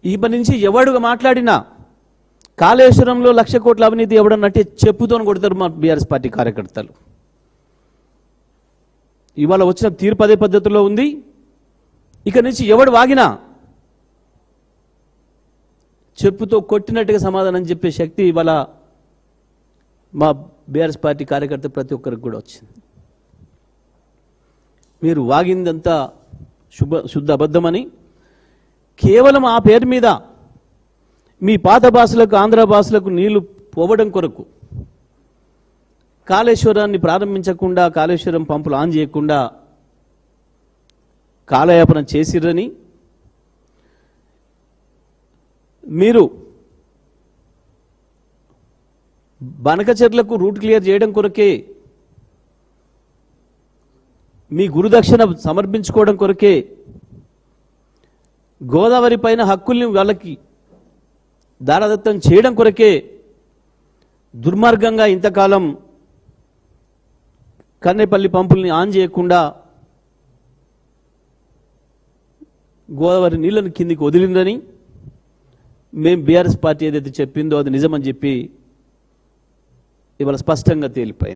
ఈ పని నుంచి ఎవడుగా మాట్లాడినా కాళేశ్వరంలో 1,00,000 కోట్ల అవినీతి ఎవడన్నట్టే చెప్పుతోని కొడతారు మా బీఆర్ఎస్ పార్టీ కార్యకర్తలు. ఇవాళ వచ్చిన తీర్పు అదే పద్ధతిలో ఉంది. ఇక నుంచి ఎవడు వాగినా చెప్పుతో కొట్టినట్టుగా సమాధానం చెప్పే శక్తి ఇవాళ మా బీఆర్ఎస్ పార్టీ కార్యకర్త ప్రతి ఒక్కరికి కూడా వచ్చింది. మీరు వాగిందంతా శుద్ధ అబద్ధమని, కేవలం ఆ పేరు మీద మీ పాత భాషలకు ఆంధ్ర భాషలకు నీళ్లు పోవడం కొరకు కాళేశ్వరాన్ని ప్రారంభించకుండా, కాళేశ్వరం పంపులు ఆన్ చేయకుండా కాలయాపన చేసిర్రని, మీరు బనకచెర్లకు రూట్ క్లియర్ చేయడం కొరకే, మీ గురుదక్షిణ సమర్పించుకోవడం కొరకే, గోదావరి పైన హక్కుల్ని వాళ్ళకి దారదత్తం చేయడం కొరకే దుర్మార్గంగా ఇంతకాలం కన్నేపల్లి పంపుల్ని ఆన్ చేయకుండా గోదావరి నీళ్లను కిందికి వదిలిందని మేము బీఆర్ఎస్ పార్టీ ఏదైతే చెప్పిందో అది నిజమని చెప్పి ఇవాళ స్పష్టంగా తేలిపోయింది.